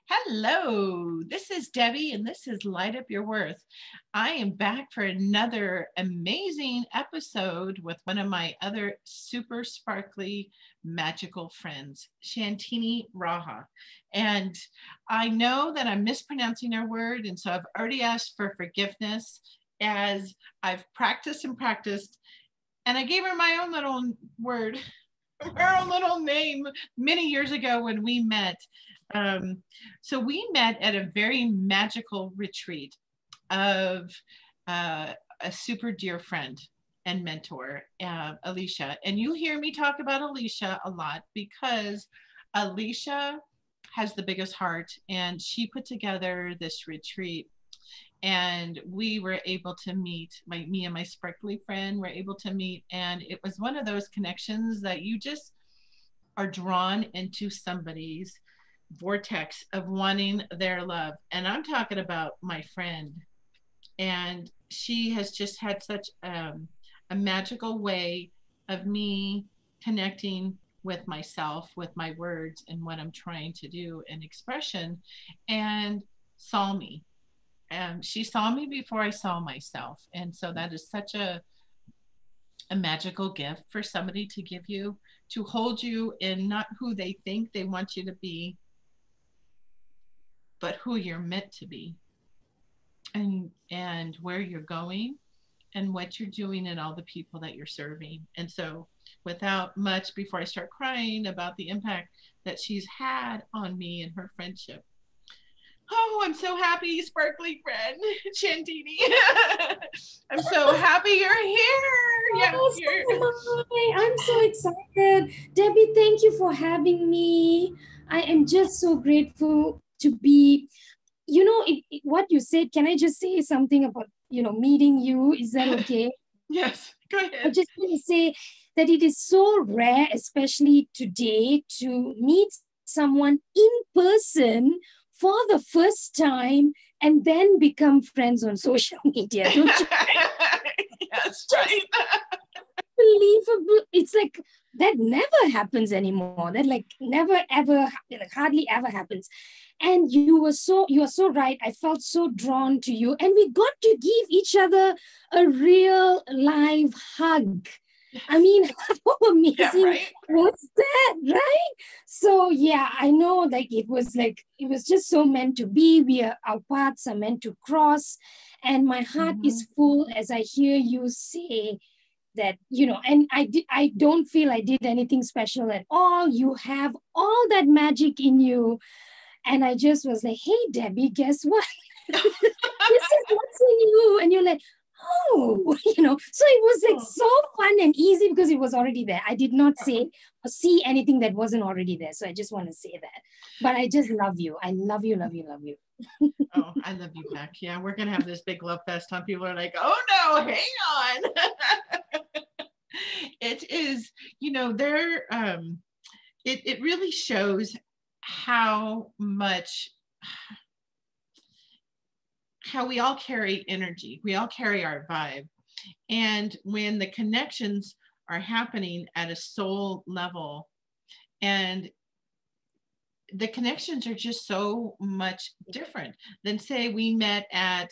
Hello, this is Debbie, and this is Light Up Your Worth. I am back for another amazing episode with one of my other super sparkly, magical friends, Shantini Rajah. And I know that I'm mispronouncing her word, and so I've already asked for forgiveness as I've practiced and practiced. And I gave her my own little word, her own little name many years ago when we met. So we met at a very magical retreat of a super dear friend and mentor, Elysia. And you hear me talk about Elysia a lot because Elysia has the biggest heart, and she put together this retreat. And we were able to meet, me and my sparkly friend were able to meet. And it was one of those connections that you just are drawn into somebody's vortex of wanting their love. And I'm talking about my friend. And she has just had such a magical way of me connecting with myself, with my words and what I'm trying to do in expression, and saw me. She saw me before I saw myself. And so that is such a magical gift for somebody to give you, to hold you in not who they think they want you to be, but who you're meant to be, and where you're going and what you're doing and all the people that you're serving. And so without much, before I start crying about the impact that she's had on me and her friendship. Oh, I'm so happy, sparkly friend, Shantini. I'm so happy you're here. Yeah, I'm so excited. Debbie, thank you for having me. I am just so grateful to be, what you said. Can I just say something about, meeting you? Is that okay? Yes, go ahead. I just want to say that it is so rare, especially today, to meet someone in person for the first time and then become friends on social media. Don't you? Yes, right. Unbelievable. It's like that never happens anymore. That like never ever, like hardly ever happens. And you are so right. I felt so drawn to you, and we got to give each other a real live hug. I mean, how amazing was that, right? So yeah, I know like it was just so meant to be. Our paths are meant to cross. And my heart is full as I hear you say that, and I don't feel I did anything special at all. You have all that magic in you. And I just was like, hey, Debbie, guess what? This is what's in you. And you're like, oh, so it was like so fun and easy because it was already there. I did not say or see anything that wasn't already there. So I just want to say that. But I just love you. I love you, love you, love you. Oh, I love you back. Yeah, we're going to have this big love fest. Some people are like, oh no, hang on. It is, it really shows how we all carry energy. We all carry our vibe. And when the connections are happening at a soul level, and the connections are just so much different than, say, we met at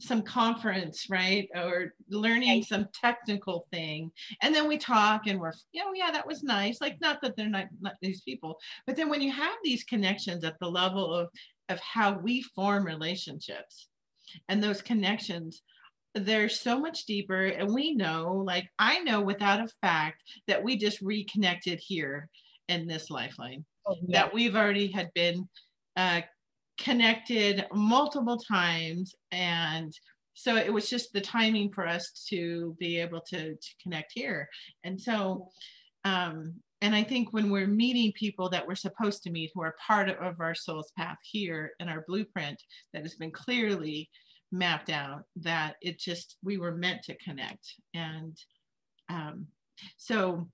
some conference, right? Or learning some technical thing. And then we talk and we're, yeah, that was nice. Like, not that they're not these people, but then when you have these connections at the level of how we form relationships, and those connections, they're so much deeper. And we know, like, I know without a fact that we just reconnected here in this lifeline. That we've already had been connected multiple times. And so it was just the timing for us to be able to connect here. And so, and I think when we're meeting people that we're supposed to meet, who are part of our soul's path here in our blueprint that has been clearly mapped out, that we were meant to connect. And so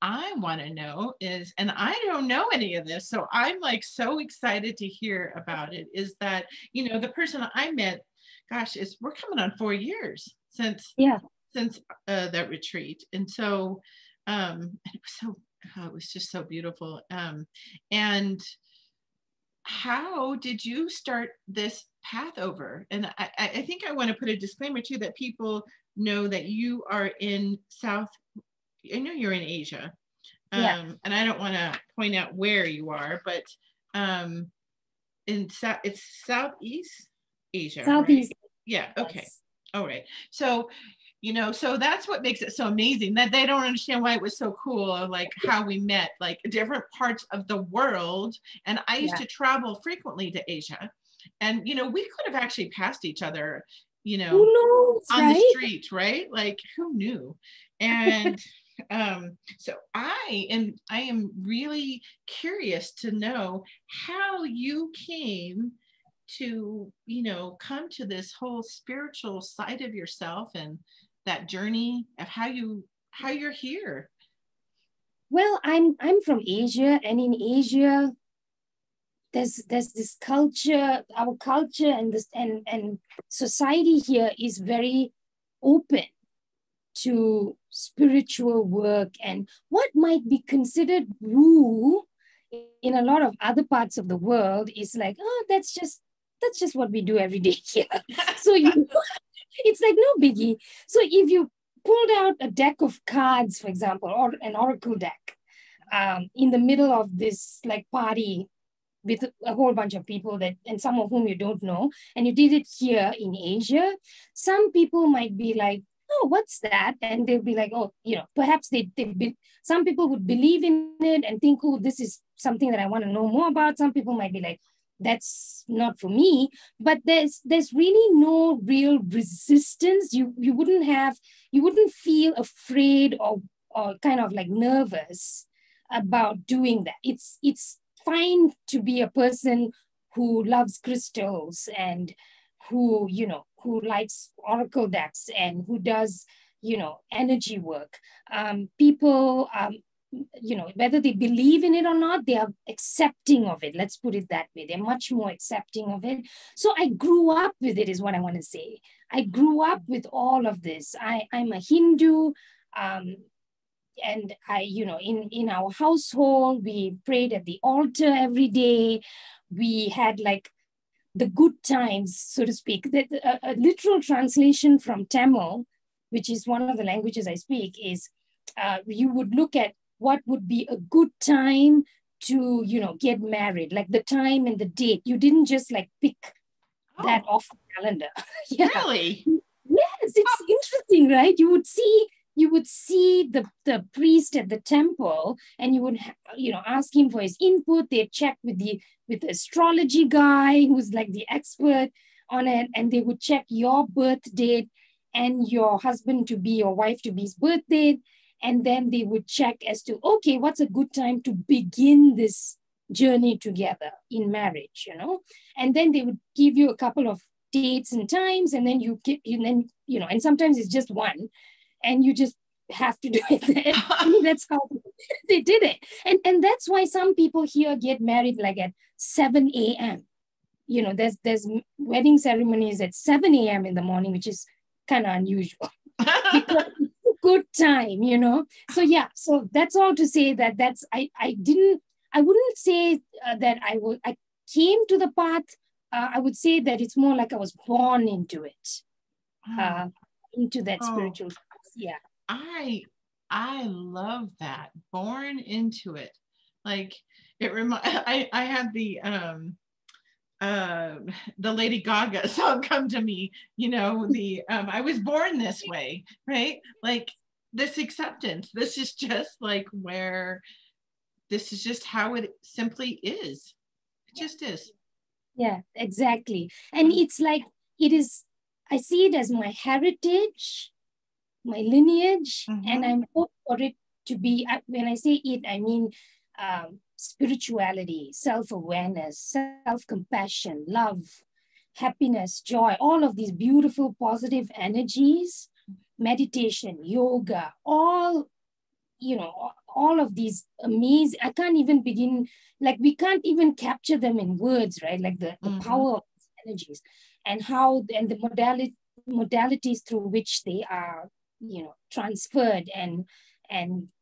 I want to know is, and I don't know any of this, so I'm like so excited to hear about it, is that, the person I met, gosh, we're coming on 4 years since that retreat. And so, it was just so beautiful. And how did you start this path over? And I think I want to put a disclaimer too, that people know that you are in I know you're in Asia. Yeah. And I don't want to point out where you are, but it's Southeast Asia, right? Southeast. Yeah. Okay. Yes. All right. So, so that's what makes it so amazing, that they don't understand why it was so cool, like how we met, like different parts of the world. And I used Yeah. to travel frequently to Asia, and we could have actually passed each other, Who knows, on the right? street, right? Like, who knew? And so I am really curious to know how you came to come to this whole spiritual side of yourself, and that journey of how you're here. Well, I'm from Asia, and in Asia, there's this culture, our culture, and this and society here is very open to spiritual work, and what might be considered woo in a lot of other parts of the world is like, oh, that's just what we do every day here. So it's like no biggie. So if you pulled out a deck of cards, for example, or an oracle deck, in the middle of this like party with a whole bunch of people and some of whom you don't know, and you did it here in Asia, some people might be like, oh, what's that? And they'll be like, oh, perhaps some people would believe in it and think, oh, this is something that I want to know more about. Some people might be like, that's not for me. But there's really no real resistance. You wouldn't feel afraid or kind of like nervous about doing that. It's fine to be a person who loves crystals and who likes oracle decks and who does energy work. People whether they believe in it or not, they are accepting of it. Let's put it that way. They're much more accepting of it. So I grew up with it, is what I want to say. I grew up with all of this. I'm a Hindu. And in our household, we prayed at the altar every day. We had like the good times, so to speak. A literal translation from Tamil, which is one of the languages I speak, is you would look at what would be a good time to get married, like the time and the date. You didn't just like pick that off the calendar. Yeah. Really? Yes, it's interesting, right? You would see the priest at the temple, and you would ask him for his input. They'd check with the astrology guy who's like the expert on it, and they would check your birth date and your husband to be or wife to be's birth date, and then they would check as to, okay, what's a good time to begin this journey together in marriage, and then they would give you a couple of dates and times, and then and sometimes it's just one, and you just have to do it. I mean, that's how they did it. And that's why some people here get married like at 7 a.m. There's wedding ceremonies at 7 a.m. in the morning, which is kind of unusual because it's a good time, So yeah, so that's all to say that I wouldn't say that I came to the path. I would say that it's more like I was born into it, into that spiritual. Yeah. I love that. Born into it. Like I had the Lady Gaga song come to me, I was born this way, right? Like this acceptance. This is just like this is just how it simply is. It just is. Yeah, exactly. And it's like, I see it as my heritage, my lineage, and I'm hope for it to be, when I say it, I mean spirituality, self-awareness, self-compassion, love, happiness, joy, all of these beautiful positive energies, meditation, yoga, all of these amazing, I can't even begin, like we can't even capture them in words, right? Like the power of these energies and the modalities through which they are transferred and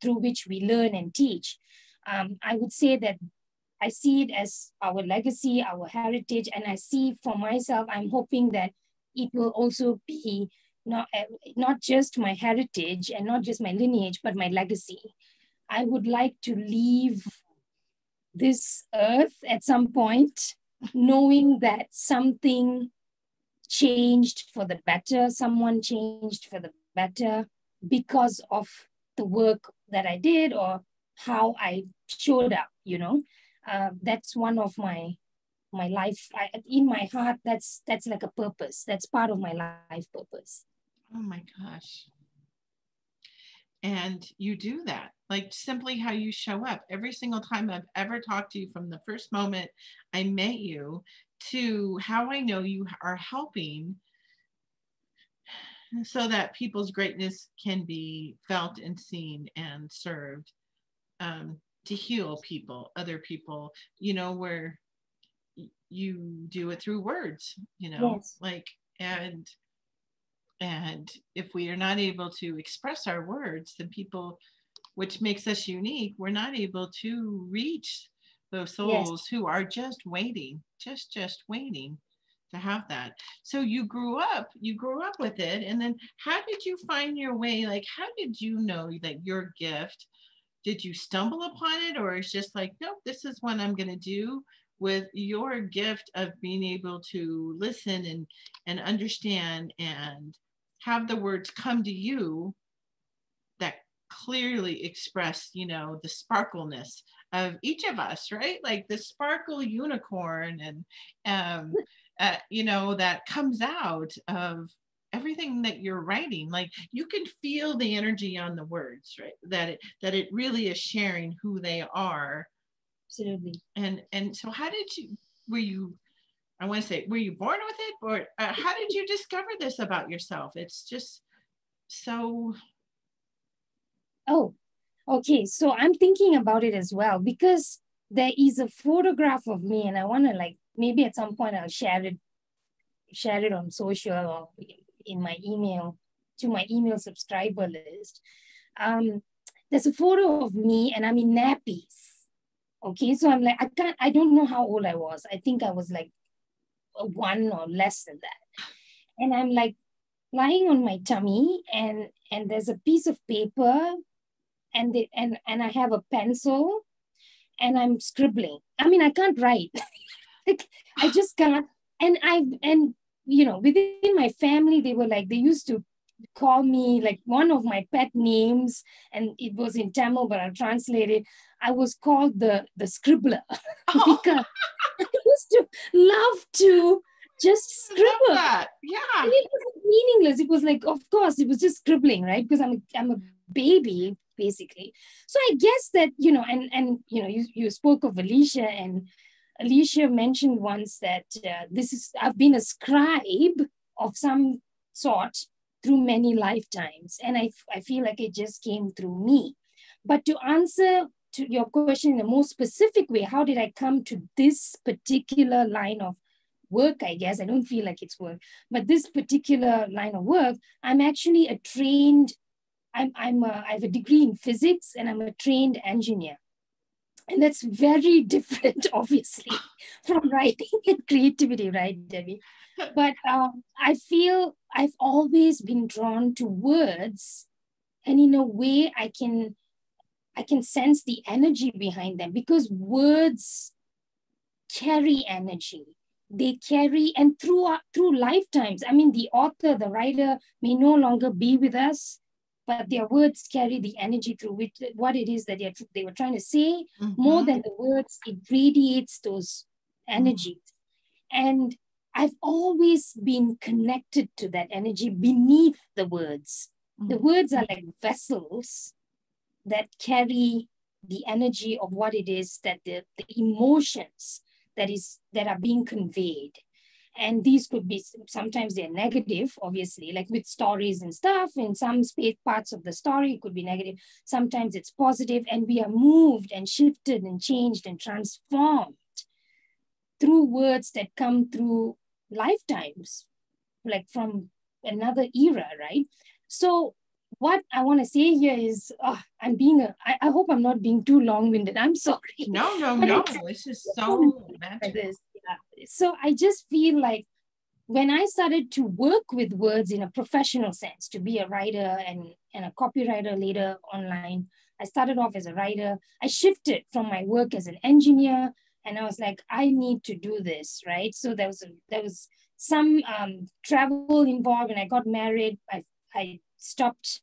through which we learn and teach. I would say that I see it as our legacy, our heritage, and I see for myself, I'm hoping that it will also be not just my heritage and not just my lineage, but my legacy. I would like to leave this earth at some point, knowing that something changed for the better, someone changed for the better because of the work that I did or how I showed up, you know. That's one of my life. In my heart, that's like a purpose. That's part of my life purpose. Oh my gosh. And you do that, like simply how you show up every single time I've ever talked to you, from the first moment I met you to how I know you are helping so that people's greatness can be felt and seen and served, to heal people, other people, you know, where you do it through words, you know, Yes. like, and if we are not able to express our words, then people, which makes us unique, we're not able to reach those Yes. souls who are just waiting, just waiting to have that. So you grew up with it. And then how did you find your way? Like, how did you know that your gift, did you stumble upon it, or it's just like, nope, this is what I'm going to do? With your gift of being able to listen and understand and have the words come to you that clearly express, you know, the sparkleness of each of us, right? Like the sparkle unicorn, and you know, that comes out of everything that you're writing. Like you can feel the energy on the words, right? That it really is sharing who they are. Absolutely. And so how did you, were you, I want to say, were you born with it, or how did you discover this about yourself? It's just so. Oh, okay. So I'm thinking about it as well because there is a photograph of me, and I want to, like, maybe at some point I'll share it on social or in my email to my email subscriber list. Um, there's a photo of me and I'm in nappies. Okay, so I'm like, I don't know how old I was. I think I was like one or less than that. And I'm like lying on my tummy, and there's a piece of paper, and I have a pencil, and I'm scribbling. I mean, I can't write. Like, I just can't. And you know, within my family, they used to call me, like, one of my pet names, and it was in Tamil, but I'll translate it. I was called the scribbler Oh, because I used to love to just I love scribble. that. And Yeah. it was meaningless. It was like, of course, it was just scribbling, right? Because I'm a baby, basically. So I guess that, you know, and you know, you spoke of Elysia, and Elysia mentioned once that I've been a scribe of some sort through many lifetimes, and I feel like it just came through me. But to answer to your question in a more specific way, how did I come to this particular line of work? I guess I don't feel like it's work, but this particular line of work, I'm actually a trained. I have a degree in physics, and I'm a trained engineer. And that's very different, obviously, from writing and creativity, right, Debbie? But I feel I've always been drawn to words, and in a way, I can sense the energy behind them because words carry energy. They carry, and through lifetimes. I mean, the author, the writer may no longer be with us, but their words carry the energy through which what it is that they were trying to say. More than the words, it radiates those energies. And I've always been connected to that energy beneath the words. The words are like vessels that carry the energy of what it is that the emotions that are being conveyed. And these could be, sometimes they're negative, obviously, like with stories and stuff. In some parts of the story, it could be negative. Sometimes it's positive, and we are moved and shifted and changed and transformed through words that come through lifetimes, like from another era, right? So what I want to say here is, I hope I'm not being too long-winded. I'm sorry. No, no, But no. This is so magical. this. Yeah. So I just feel like when I started to work with words in a professional sense, to be a writer and a copywriter later online, I started off as a writer. I shifted from my work as an engineer, and I was like, I need to do this, right? So there was some travel involved. When I got married, I stopped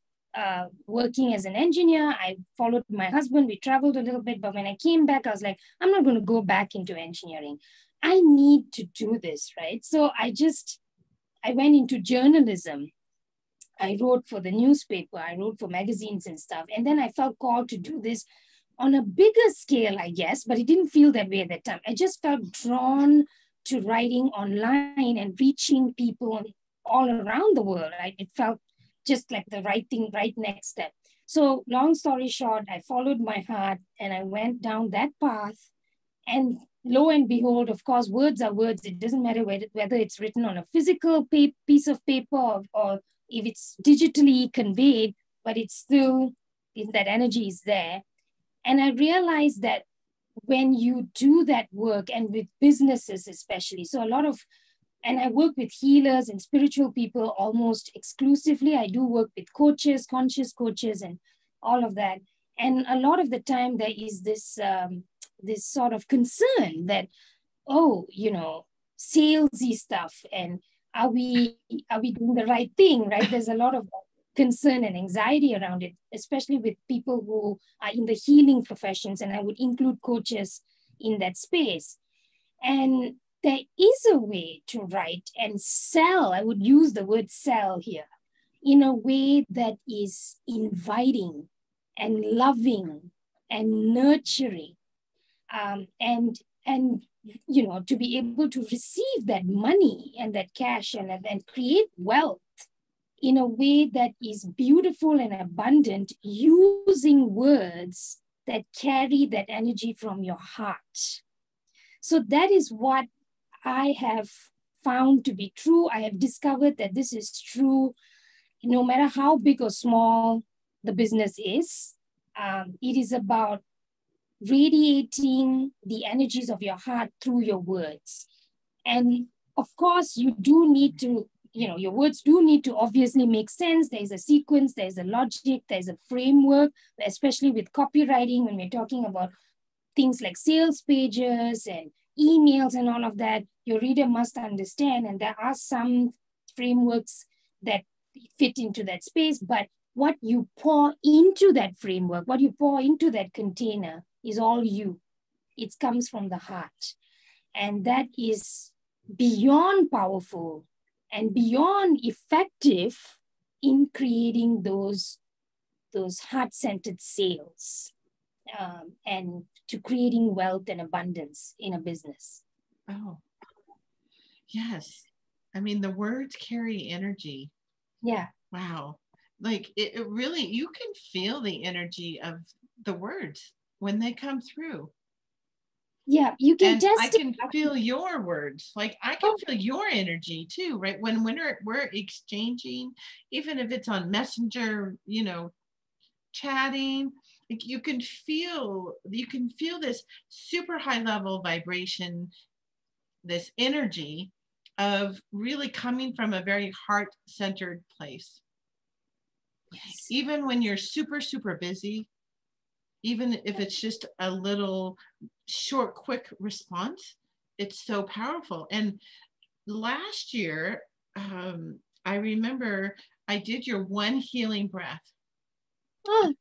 working as an engineer. I followed my husband. We traveled a little bit, but when I came back, I was like, I'm not going to go back into engineering. I need to do this, right? So I went into journalism. I wrote for the newspaper, I wrote for magazines and stuff. And then I felt called to do this on a bigger scale, I guess, but it didn't feel that way at that time. I just felt drawn to writing online and reaching people all around the world. Right? It felt just like the right thing, right next step. So long story short, I followed my heart and I went down that path. And lo and behold, of course, words are words. It doesn't matter whether it's written on a physical piece of paper or if it's digitally conveyed, but it's still, that energy is there. And I realized that when you do that work, and with businesses especially, so a lot of, and I work with healers and spiritual people almost exclusively. I do work with coaches, conscious coaches, and all of that. And a lot of the time there is this sort of concern that, oh, salesy stuff, and are we doing the right thing, right? There's a lot of concern and anxiety around it, especially with people who are in the healing professions, and I would include coaches in that space. And there is a way to write and sell. I would use the word sell here in a way that is inviting and loving and nurturing, and to be able to receive that money and that cash and create wealth in a way that is beautiful and abundant, using words that carry that energy from your heart. So that is what I have found to be true. I have discovered that this is true no matter how big or small the business is. It is about radiating the energies of your heart through your words. And of course, you do need to, your words do need to obviously make sense. There's a sequence, there's a logic, there's a framework, especially with copywriting, when we're talking about things like sales pages and emails and all of that, your reader must understand. And there are some frameworks that fit into that space, but what you pour into that framework, what you pour into that container is all you. It comes from the heart. And that is beyond powerful and beyond effective in creating those heart-centered sales, and to creating wealth and abundance in a business. Oh, yes. I mean, the words carry energy. Yeah. Wow. Like it really, you can feel the energy of the words when they come through. Yeah, you can and test I can it. feel your words. Like I can feel your energy too, right? When we're exchanging, even if it's on Messenger, chatting, like you can feel this super high level vibration, this energy of really coming from a very heart-centered place. Yes. Even when you're super, super busy, even if it's just a little short, quick response, it's so powerful. And last year, I remember I did your one healing breath. Oh.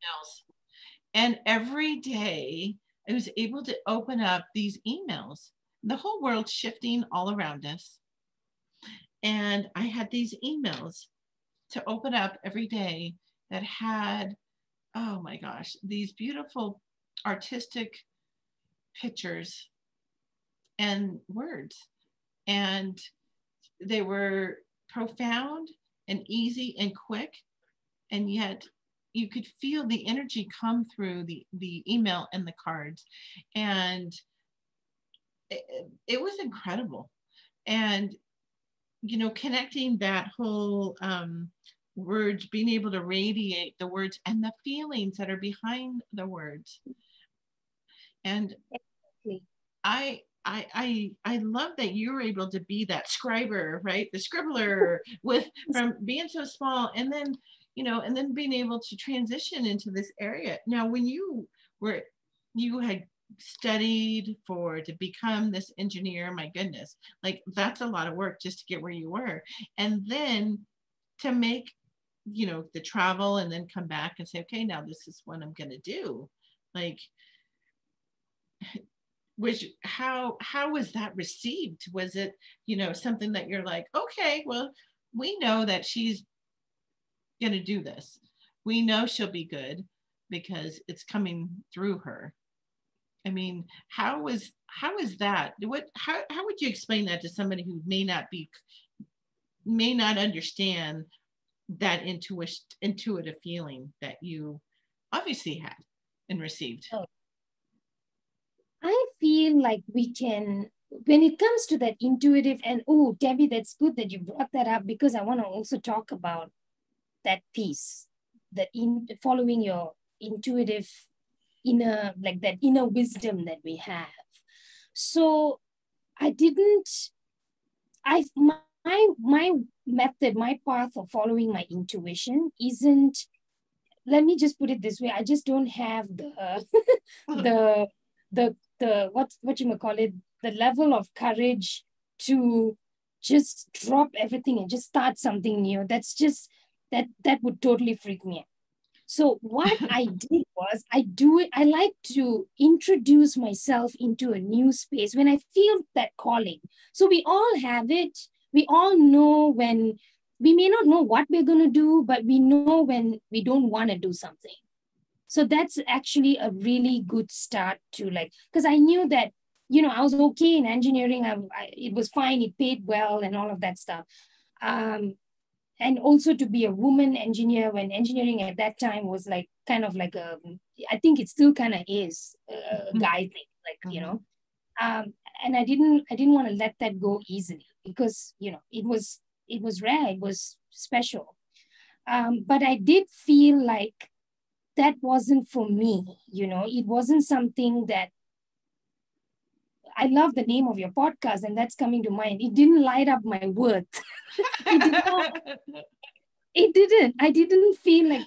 And every day I was able to open up these emails. The whole world's shifting all around us. And I had these emails to open up every day that had, oh my gosh, these beautiful artistic pictures and words. And they were profound and easy and quick. And yet you could feel the energy come through the email and the cards. And it was incredible. And, connecting that whole words, being able to radiate the words and the feelings that are behind the words. And Exactly. I love that you were able to be that scriber, right? The scribbler with from being so small, and then and then being able to transition into this area. Now, when you had studied to become this engineer, my goodness, like that's a lot of work just to get where you were, and then to make the travel and then come back and say, okay, now this is what I'm going to do. Like, how was that received? Was it something that you're like, okay, well, we know that she's going to do this, we know she'll be good because it's coming through her? I mean, how is that? How would you explain that to somebody who may not understand that intuitive feeling that you obviously had and received? Oh, I feel like we can, when it comes to that intuitive, and oh, Debbie, that's good that you brought that up, because I want to also talk about that piece, that in following your intuitive inner, like that inner wisdom that we have. So I didn't, my method, my path of following my intuition isn't, let me just put it this way, I just don't have the what you may call it, the level of courage to just drop everything and just start something new. That's just that would totally freak me out. So what I did was I like to introduce myself into a new space when I feel that calling. So we all have it. We all know when we may not know what we're going to do, but we know when we don't want to do something. So that's actually a really good start to, like, because I knew that, I was okay in engineering. It was fine. It paid well and all of that stuff. And also to be a woman engineer, when engineering at that time was like kind of like I think it still kind of is a guy thing, like, and I didn't want to let that go easily, because, it was rare, it was special. But I did feel like that wasn't for me, it wasn't something that, I love the name of your podcast, and that's coming to mind. It didn't light up my worth. It did not. It didn't. I didn't feel like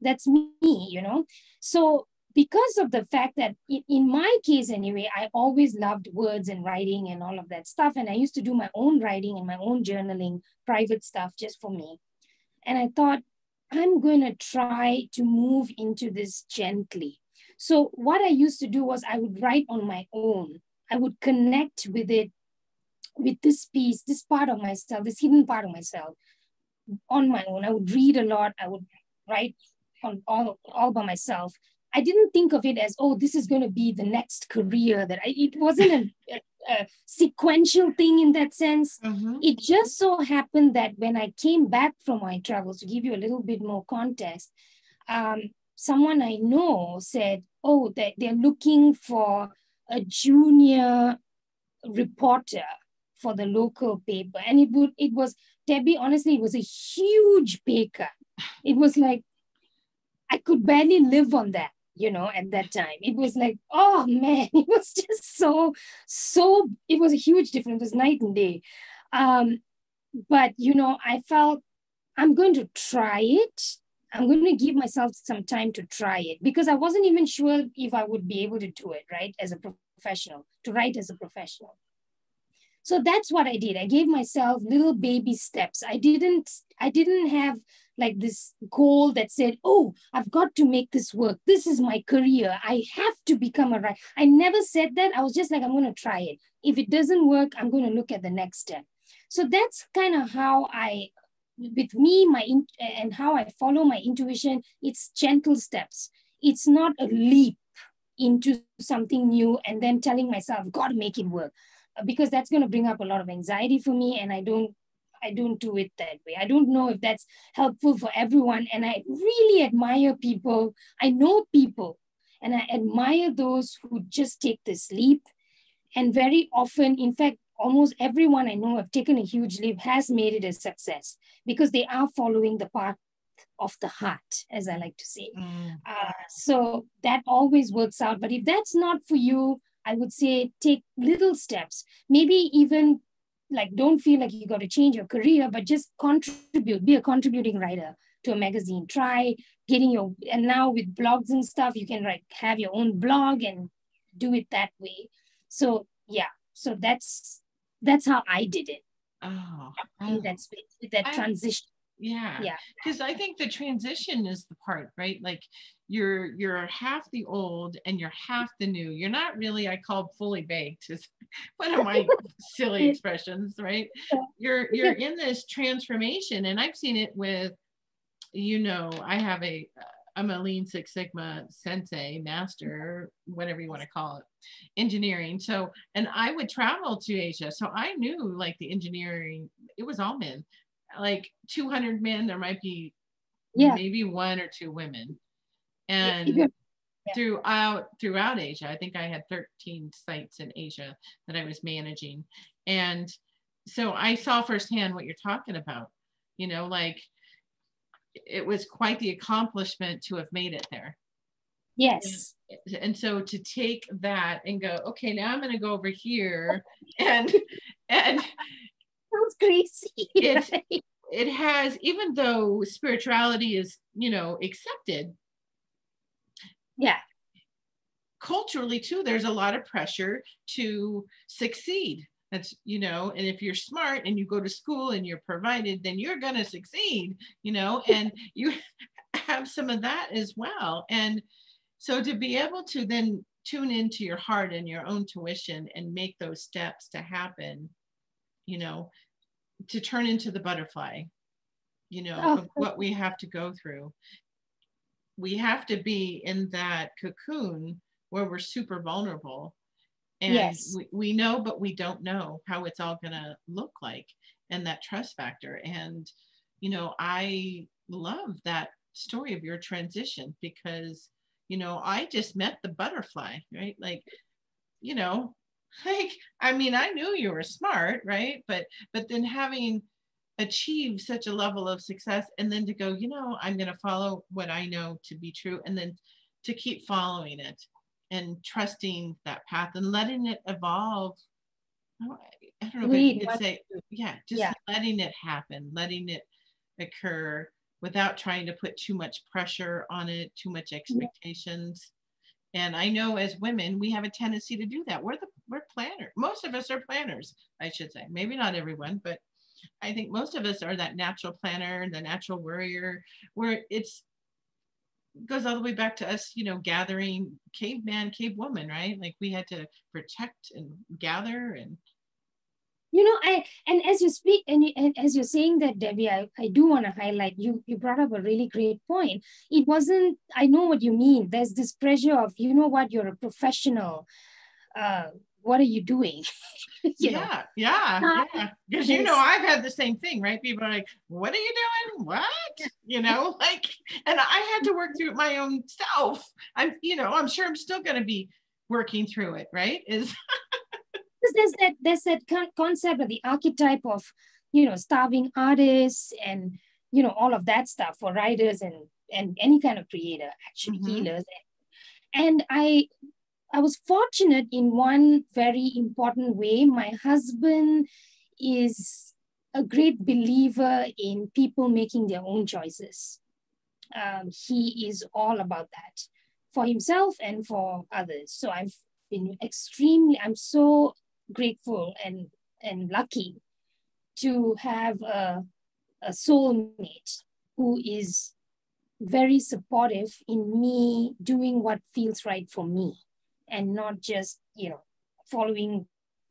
that's me. So because of the fact that in my case anyway, I always loved words and writing and all of that stuff. And I used to do my own writing and my own journaling, private stuff just for me. And I thought, I'm going to try to move into this gently. So what I used to do was I would write on my own. I would connect with it, with this piece, this part of myself, this hidden part of myself, on my own. I would read a lot. I would write on all by myself. I didn't think of it as, oh, this is going to be the next career it wasn't a sequential thing in that sense. Mm-hmm. It just so happened that when I came back from my travels, to give you a little bit more context, someone I know said, oh, that they're looking for a junior reporter for the local paper. And it was, Debbie, honestly, it was a huge pay cut. It was like, I could barely live on that, at that time. It was like, oh man, it was just so, it was a huge difference. It was night and day. But, I felt, I'm going to try it. I'm going to give myself some time to try it, because I wasn't even sure if I would be able to do it, right? As a professional, to write as a professional. So that's what I did. I gave myself little baby steps. I didn't have like this goal that said, oh, I've got to make this work. This is my career. I have to become a writer. I never said that. I was just like, I'm going to try it. If it doesn't work, I'm going to look at the next step. So that's kind of how with me, and how I follow my intuition. It's gentle steps. It's not a leap into something new and then telling myself, got to make it work, because that's going to bring up a lot of anxiety for me. And I don't do it that way. I don't know if that's helpful for everyone. And I really admire people. I know people, and I admire those who just take this leap. And very often, in fact, almost everyone I know have taken a huge leap has made it a success because they are following the path of the heart, as I like to say. So that always works out. But if that's not for you, I would say take little steps. Maybe even like don't feel like you got to change your career, but just contribute, be a contributing writer to a magazine. Try getting your, and now with blogs and stuff, you can like have your own blog and do it that way. So yeah, so that's how I did it. Oh, In that space, with that transition. Yeah, because I think the transition is the part, right? Like you're half the old and you're half the new. You're not really, I call fully baked, is one of my silly expressions, right? You're in this transformation, and I've seen it with, I'm a Lean Six Sigma sensei, master, whatever you want to call it, engineering. So, and I would travel to Asia. So I knew like the engineering, it was all men, like 200 men, there might be maybe one or two women. And throughout Asia, I think I had 13 sites in Asia that I was managing. And so I saw firsthand what you're talking about, like it was quite the accomplishment to have made it there. Yes. And so to take that and go, okay, now I'm going to go over here and sounds crazy. It has, even though spirituality is, accepted. Yeah. Culturally too, there's a lot of pressure to succeed. That's, and if you're smart and you go to school and you're provided, then you're going to succeed, and you have some of that as well. And so to be able to then tune into your heart and your own tuition and make those steps to happen, to turn into the butterfly, of what we have to go through. We have to be in that cocoon where we're super vulnerable. And we know, but we don't know how it's all going to look like, and that trust factor. And, I love that story of your transition because, I just met the butterfly, right? Like, I mean, I knew you were smart, right? But then having achieved such a level of success, and then to go, I'm going to follow what I know to be true, and then to keep following it and trusting that path and letting it evolve. I don't know if I could say, letting it happen, letting it occur without trying to put too much pressure on it, too much expectations. And I know as women, we have a tendency to do that. We're planners. Most of us are planners, I should say. Maybe not everyone, but I think most of us are that natural planner, the natural worrier, where it's goes all the way back to us, gathering caveman, cavewoman, right? Like we had to protect and gather. And and as you speak and as you're saying that, Debbie, I do want to highlight, you brought up a really great point. It wasn't, I know what you mean. There's this pressure of, you're a professional. What are you doing? Yeah. Because I've had the same thing, right? People are like, what are you doing? What? And I had to work through it my own self. I'm sure I'm still going to be working through it, right? There's that concept of the archetype of, starving artists and, all of that stuff for writers and any kind of creator, actually, healers. And I was fortunate in one very important way. My husband is a great believer in people making their own choices. He is all about that for himself and for others. So I'm so grateful and lucky to have a soulmate who is very supportive in me doing what feels right for me, and not just, following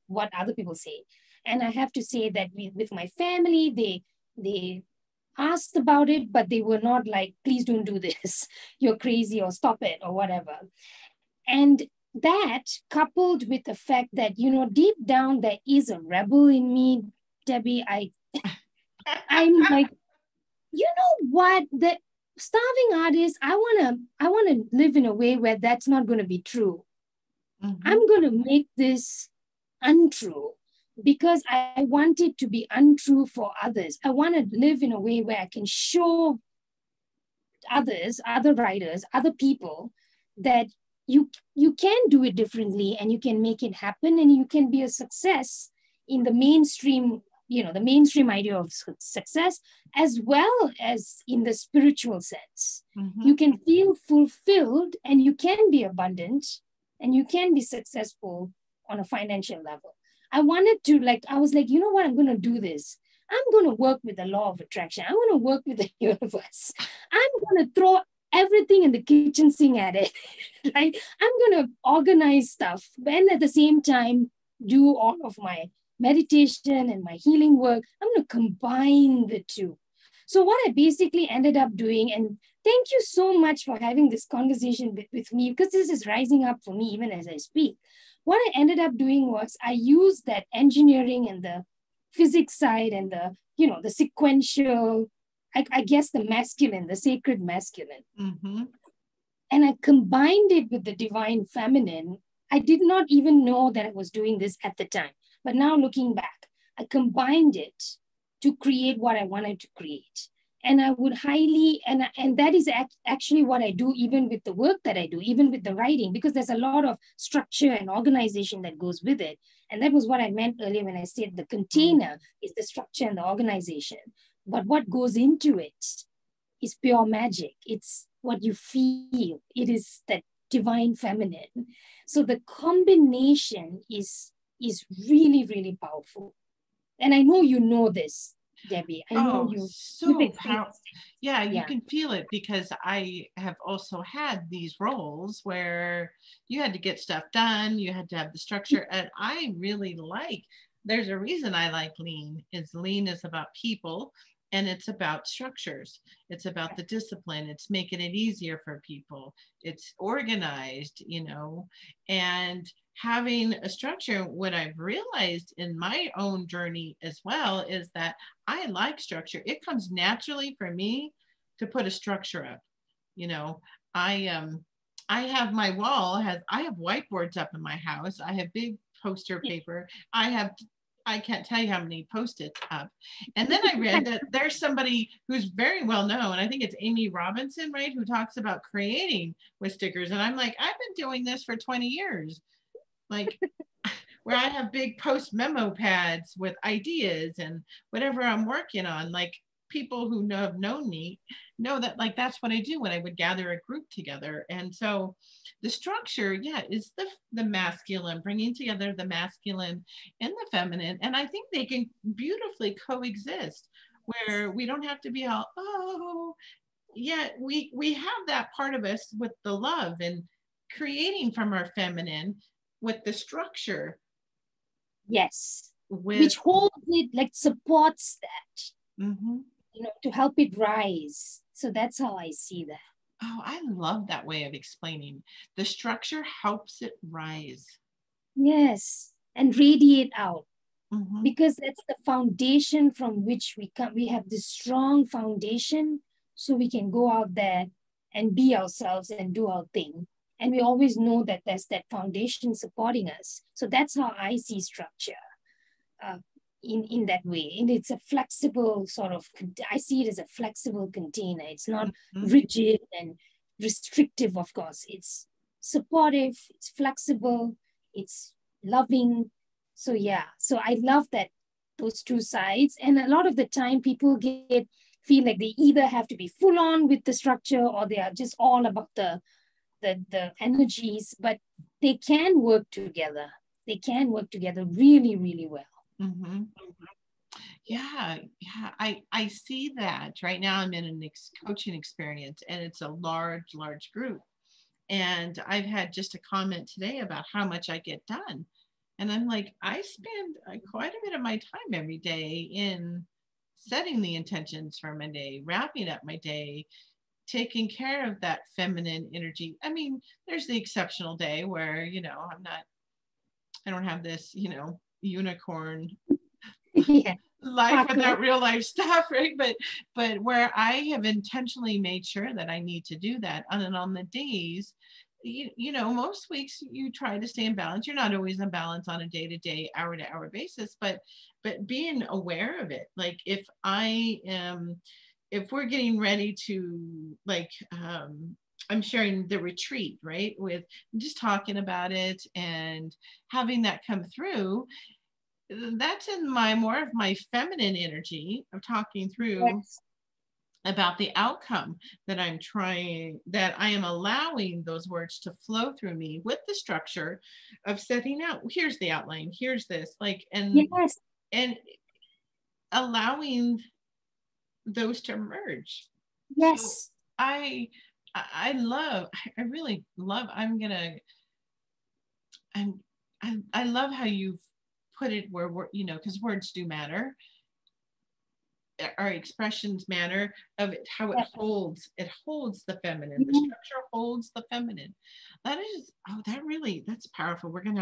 what other people say. And I have to say that with my family, they asked about it, but they were not like, please don't do this. You're crazy, or stop it, or whatever. And that, coupled with the fact that, deep down there is a rebel in me, Debbie, I'm like, what? The starving artist, I wanna live in a way where that's not gonna be true. I'm going to make this untrue because I wanted to be untrue for others. I want to live in a way where I can show others, other writers, other people, that you can do it differently and you can make it happen and you can be a success in the mainstream, the mainstream idea of success, as well as in the spiritual sense. Mm-hmm. You can feel fulfilled and you can be abundant and you can be successful on a financial level. I wanted to, I was like, you know what, I'm going to do this. I'm going to work with the law of attraction. I'm going to work with the universe. I'm going to throw everything in the kitchen sink at it, right? I'm going to organize stuff and at the same time do all of my meditation and my healing work. I'm going to combine the two. So what I basically ended up doing, and thank you so much for having this conversation with me, because this is rising up for me even as I speak. What I ended up doing was I used that engineering and the physics side and the sequential, I guess the masculine, the sacred masculine. Mm-hmm. And I combined it with the divine feminine. I did not even know that I was doing this at the time. But now looking back, I combined it to create what I wanted to create. And I would highly, and that is actually what I do even with the work that I do, even with the writing, because there's a lot of structure and organization that goes with it. And that was what I meant earlier when I said the container is the structure and the organization. But what goes into it is pure magic. It's what you feel. It is that divine feminine. So the combination is really, really powerful. And I know you know this, Debbie. I know so powerful. Yeah, you Yeah. can feel it, because I have also had these roles where you had to get stuff done, you had to have the structure, and I really there's a reason I like lean is about people, and it's about structures. It's about the discipline. It's making it easier for people. It's organized, and having a structure. What I've realized in my own journey as well is that I like structure. It comes naturally for me to put a structure up. I have my wall I have whiteboards up in my house. I have big poster paper. I can't tell you how many Post-its up. And then I read that there's somebody who's very well known. I think it's Amy Robinson, right? Who talks about creating with stickers. And I'm like, I've been doing this for 20 years. Like, where I have big post memo pads with ideas and whatever I'm working on. Like, people who have known me know that, that's what I do when I would gather a group together. And so the structure, is the masculine, bringing together the masculine and the feminine. And I think they can beautifully coexist, where we don't have to be all, we have that part of us with the love and creating from our feminine with the structure. Yes. Which holds it, supports that, mm-hmm. To help it rise. So that's how I see that. Oh, I love that way of explaining. The structure helps it rise. Yes. And radiate out. Mm-hmm. Because that's the foundation from which we come. We have this strong foundation, so we can go out there and be ourselves and do our thing. And we always know that there's that foundation supporting us. So that's how I see structure in that way. And it's a flexible I see it as a flexible container. It's not rigid and restrictive, of course. It's supportive, it's flexible, it's loving. So I love that, those two sides. And a lot of the time people feel like they either have to be full on with the structure or they are just all about the energies, but they can work together. They can work together really, really well. Mm-hmm. Yeah. I see that right now. I'm in a coaching experience, and it's a large group. And I've had just a comment today about how much I get done. And I'm like, I spend quite a bit of my time every day in setting the intentions for my day, wrapping up my day, taking care of that feminine energy. I mean, there's the exceptional day where, I don't have this, unicorn life without real life stuff, right? But where I have intentionally made sure that I need to do that. And then on the days, you know, most weeks you try to stay in balance. You're not always in balance on a day-to-day, hour-to-hour basis, but being aware of it. Like if we're getting ready to, like, I'm sharing the retreat, right? With just talking about it and having that come through, that's in more of my feminine energy of talking through Yes. about the outcome that that I am allowing those words to flow through me with the structure of setting out, here's the outline, here's this, like, Yes. and allowing those to merge. So Yes. I really love, I love how you've put it where we're, you know, because words do matter, our expressions matter, of it, how it holds the feminine, the structure holds the feminine. That is, oh, that's powerful. I'm gonna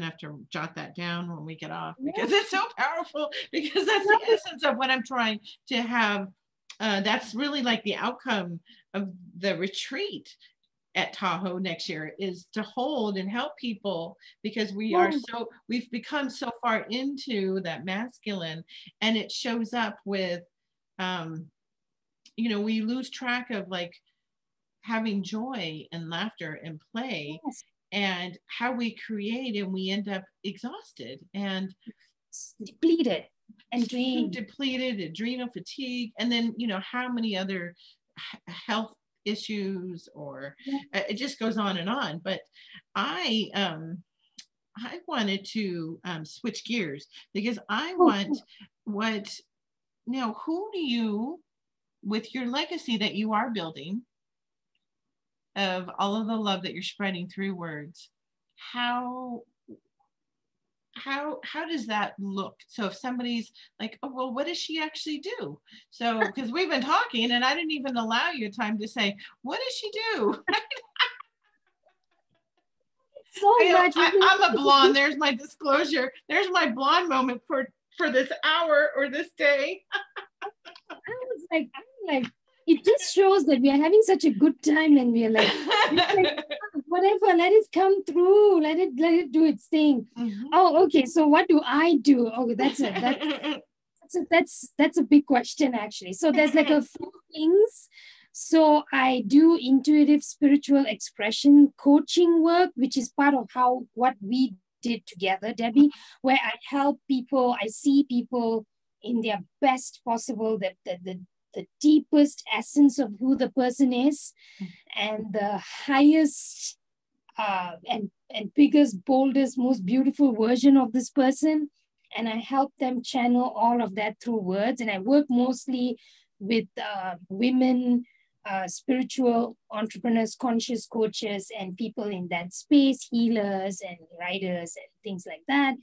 have to jot that down when we get off, because it's so powerful, because that's the essence of what I'm trying to have. That's really like the outcome of the retreat at Tahoe next year, is to hold and help people, because we've become so far into that masculine, and it shows up with, you know, we lose track of, like, having joy and laughter and play, Yes. and how we create, and we end up exhausted and Depleted and drained. depleted, adrenal fatigue, and then, you know, how many other health issues, or it just goes on and on. But I wanted to switch gears, because I want what now, who do you, with your legacy that you are building, of all of the love that you're spreading through words, how does that look? So if somebody's like, oh, well, what does she actually do? So, because we've been talking and I didn't even allow you time to say, what does she do? So much. I'm a blonde. There's my disclosure. There's my blonde moment for this hour or this day. I'm like, it just shows that we are having such a good time, and we are like whatever, let it come through, let it do its thing. Mm-hmm. Oh, okay. So what do I do? Oh, that's a big question, actually. So there's like a few things. So I do intuitive spiritual expression coaching work, which is part of what we did together, Debbie, where I help people, I see people in their best possible, the deepest essence of who the person is, and the highest and biggest, boldest, most beautiful version of this person. And I help them channel all of that through words. And I work mostly with women, spiritual entrepreneurs, conscious coaches, and people in that space, healers and writers and things like that.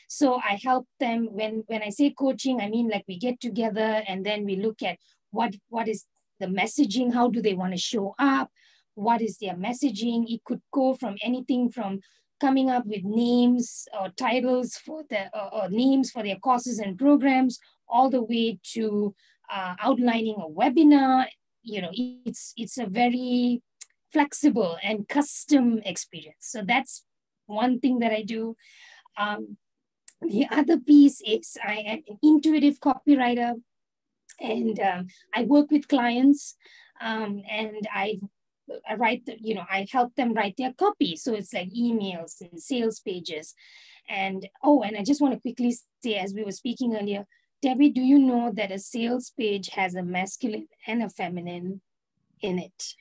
So I help them. When I say coaching, I mean, like, we get together and then we look at what is the messaging, how do they want to show up, what is their messaging. It could go from anything from coming up with names or titles for or names for their courses and programs, all the way to outlining a webinar. You know, it's a very flexible and custom experience. So that's one thing that I do. The other piece is I am an intuitive copywriter, and I work with clients, and I write, I help them write their copy. So it's like emails and sales pages. And I just want to quickly say, as we were speaking earlier, Debbie, do you know that a sales page has a masculine and a feminine in it?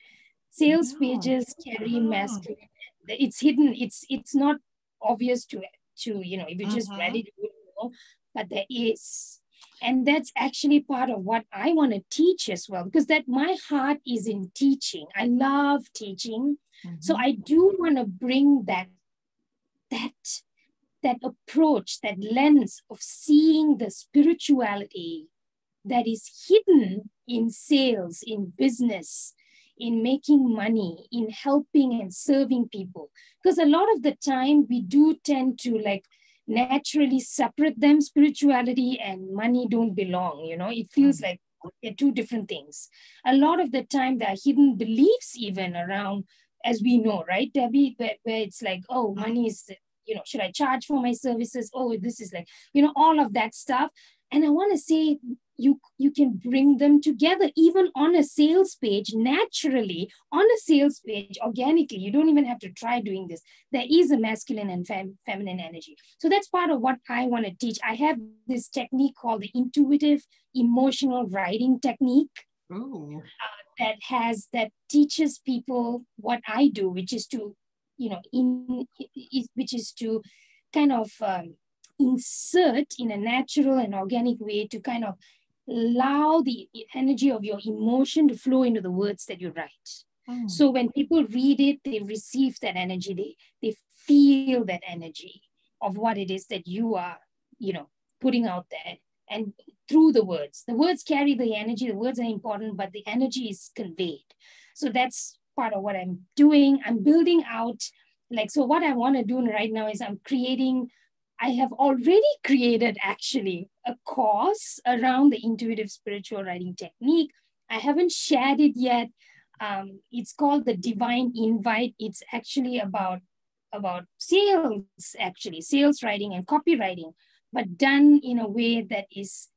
Sales pages carry masculine. It's hidden. It's not obvious to if you just read it, you know, but there is. And that's actually part of what I want to teach as well, because that my heart is in teaching. I love teaching. So I do want to bring that approach, that lens of seeing the spirituality that is hidden in sales, in business, in making money, in helping and serving people. Because a lot of the time we do tend to naturally separate them. Spirituality and money don't belong, it feels like they're two different things. A lot of the time there are hidden beliefs even around as we know, right, Debbie, where it's like, oh, money is, should I charge for my services? Oh, this is like, all of that stuff. And I want to say, you can bring them together even on a sales page, naturally on a sales page, organically. You don't even have to try doing this. There is a masculine and feminine energy. So that's part of what I want to teach. I have this technique called the intuitive emotional writing technique. Ooh. That teaches people what I do, which is to, which is to kind of insert in a natural and organic way to kind of allow the energy of your emotion to flow into the words that you write. So when people read it, they receive that energy. They feel that energy of what it is that you are, putting out there. And through the words carry the energy. The words are important, but the energy is conveyed. So that's part of what I'm doing. I'm building out, so what I want to do right now is I have already created actually a course around the intuitive spiritual writing technique. I haven't shared it yet. It's called the Divine Invite. It's actually about sales writing and copywriting, but done in a way that is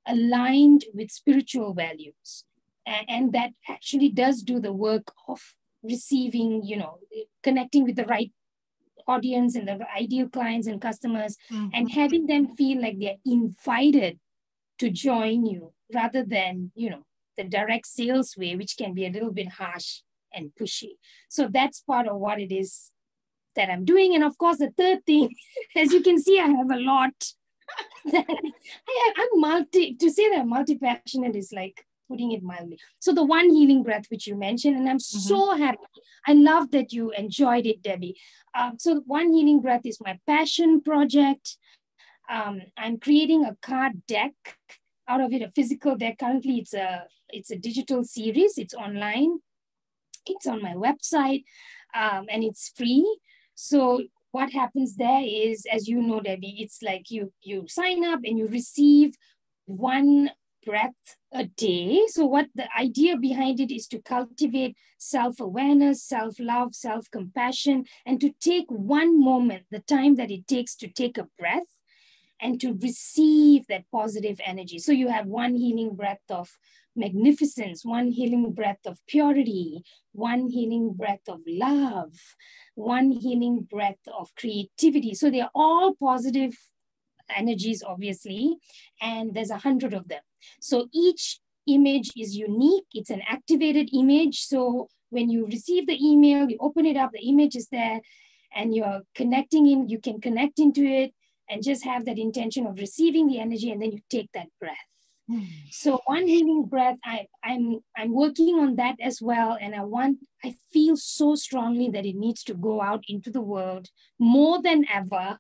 aligned with spiritual values. And that actually does do the work of receiving, connecting with the right audience and the ideal clients and customers, and having them feel like they're invited to join you rather than, the direct sales way, which can be a little bit harsh and pushy. So that's part of what it is that I'm doing. And of course, the third thing, as you can see, I have a lot. To say that I'm multi-passionate is like putting it mildly. So the one healing breath, which you mentioned, and I'm so happy. I love that you enjoyed it, Debbie. So one healing breath is my passion project. I'm creating a card deck out of it, a physical deck. Currently, it's a digital series. It's online. It's on my website, and it's free. So what happens there is, as you know, Debbie, it's like you sign up and you receive one breath a day. So what the idea behind it is to cultivate self-awareness, self-love, self-compassion, and to take one moment, the time that it takes to take a breath and to receive that positive energy. So you have one healing breath of magnificence, one healing breath of purity, one healing breath of love, one healing breath of creativity. So they're all positive energies, obviously, and there's 100 of them. So each image is unique. It's an activated image. So when you receive the email, you open it up, the image is there, and you're connecting in, you can connect into it and just have that intention of receiving the energy, and then you take that breath. So one healing breath, I'm working on that as well. And I feel so strongly that it needs to go out into the world more than ever,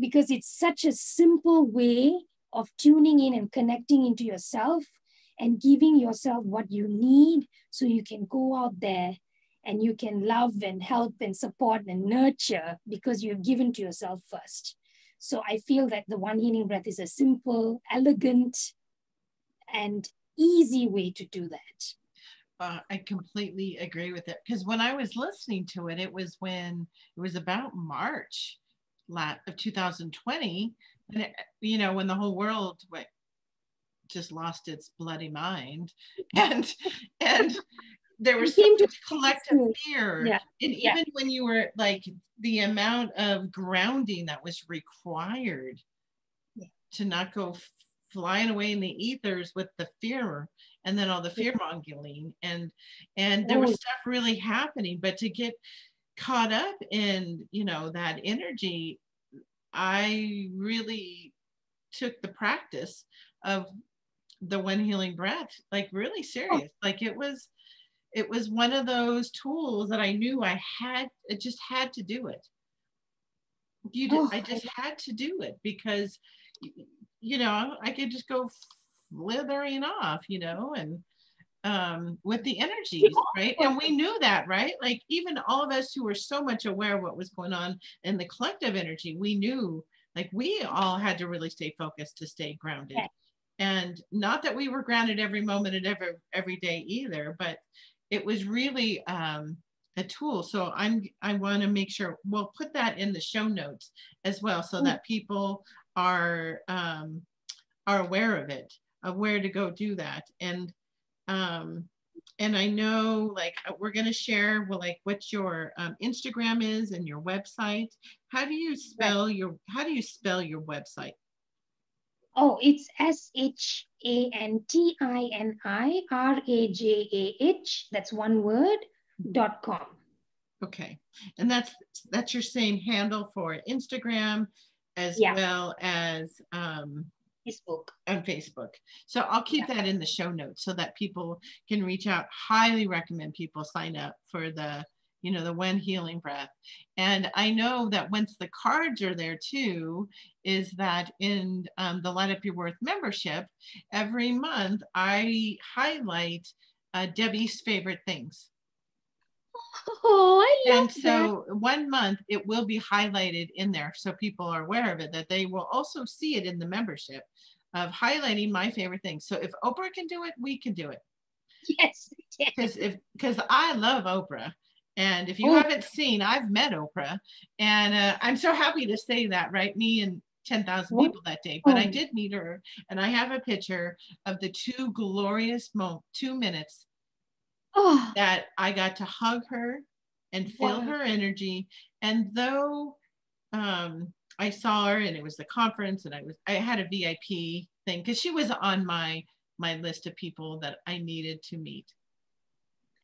because it's such a simple way of tuning in and connecting into yourself and giving yourself what you need so you can go out there and you can love and help and support and nurture because you've given to yourself first. So I feel that the one healing breath is a simple, elegant, and easy way to do that. I completely agree with it, because when I was listening to it, it was about March of 2020, and when the whole world just lost its bloody mind, and there was so much collective fear. Yeah. And even when you were like, the amount of grounding that was required to not go flying away in the ethers with the fear, and then all the fear mongering, and there was stuff really happening. But to get caught up in, that energy, I really took the practice of the one healing breath, like really serious. Like it was one of those tools that I knew I just had to do it. I just had to do it because, I could just go slithering off, and with the energies, right? And we knew that, right? Like even all of us who were so much aware of what was going on in the collective energy, we knew, like, we all had to really stay focused to stay grounded. And not that we were grounded every moment and every day either, but it was really a tool. So I want to make sure we'll put that in the show notes as well, so that people are aware of it, of where to go do that. And I know, like, we're going to share, well, like, what your Instagram is and your website. How do you spell your website? Oh, it's SHANTINI That's one word, .com. Okay. And that's your same handle for Instagram as well as Facebook. on Facebook. So I'll keep that in the show notes so that people can reach out. Highly recommend people sign up for the When Healing Breath. And I know that once the cards are there too, is that in the Light Up Your Worth membership, every month I highlight Debbie's favorite things. Oh, I love and so that. 1 month it will be highlighted in there, so people are aware of it, that they will also see it in the membership of highlighting my favorite things. So if Oprah can do it, we can do it. Yes. Because I love Oprah. And if you haven't seen, I've met Oprah, and I'm so happy to say that, right? Me and 10,000 people that day, but I did meet her, and I have a picture of the two glorious 2 minutes that I got to hug her and feel her energy. And though I saw her and it was the conference, and I had a VIP thing because she was on my list of people that I needed to meet.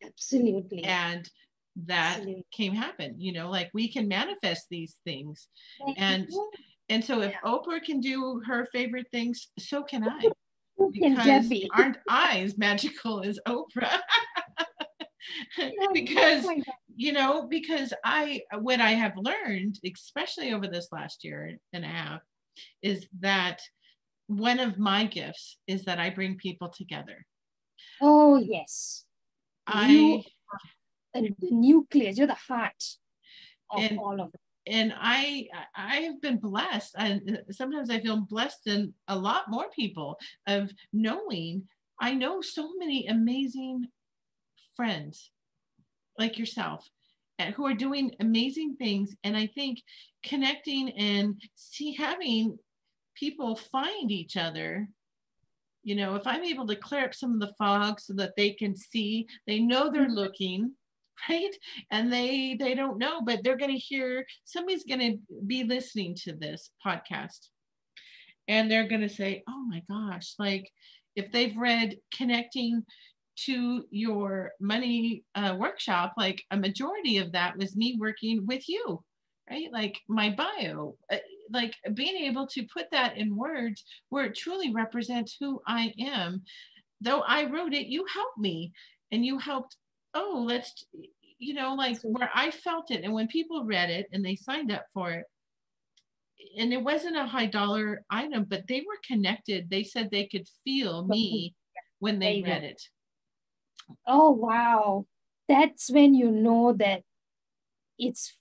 Absolutely. And that came happen, like we can manifest these things. And so if Oprah can do her favorite things, so can I. Because aren't I as magical as Oprah? Because what I have learned, especially over this last year and a half, is that one of my gifts is that I bring people together. Oh, yes. You are the nucleus, you're the heart of all of it. And I have been blessed, and sometimes I feel blessed in a lot more people of knowing. I know so many amazing friends like yourself who are doing amazing things. And I think connecting and having people find each other, if I'm able to clear up some of the fog so that they can see, they know they're looking, right? And they don't know, but they're going to hear, somebody's going to be listening to this podcast and they're going to say, oh my gosh, like if they've read Connecting to Your Money workshop, like a majority of that was me working with you, right? Like my bio, like being able to put that in words where it truly represents who I am. Though I wrote it, you helped me, and you helped, like where I felt it. And when people read it and they signed up for it, and it wasn't a high dollar item, but they were connected. They said they could feel me when they read it. Oh, wow. That's when you know that it's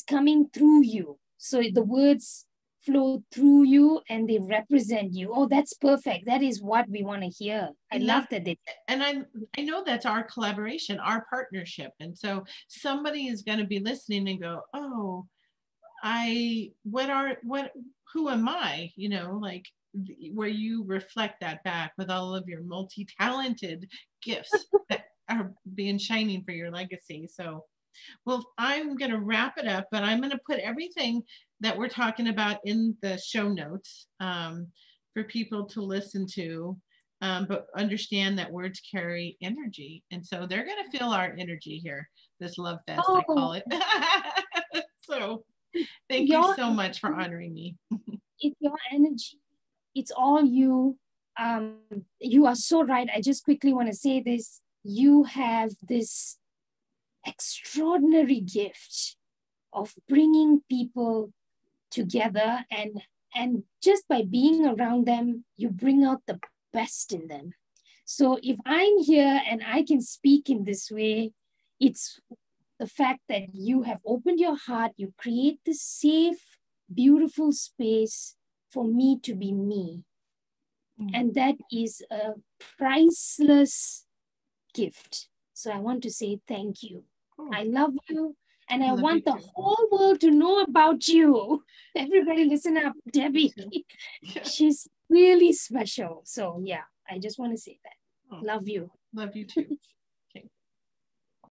coming through you. So the words flow through you and they represent you. Oh, that's perfect. That is what we want to hear. I love that. And I know that's our collaboration, our partnership. And so somebody is going to be listening and go, oh, who am I? Like where you reflect that back with all of your multi-talented gifts that are being shining for your legacy. So, well, I'm going to wrap it up, but I'm going to put everything that we're talking about in the show notes for people to listen to, but understand that words carry energy. And so they're going to feel our energy here, this love fest, I call it. So thank you so much for honoring me. It's your energy. It's all you. You are so right. I just quickly want to say this. You have this extraordinary gift of bringing people together, and just by being around them, you bring out the best in them. So if I'm here and I can speak in this way, it's the fact that you have opened your heart, you create this safe, beautiful space for me to be me. And that is a priceless gift. So I want to say thank you. Oh, I love you. And I love you want the too. whole world to know about you. Everybody listen up, Debbie. Yeah. She's really special. So yeah, I just want to say that. Oh, Love you. love you too.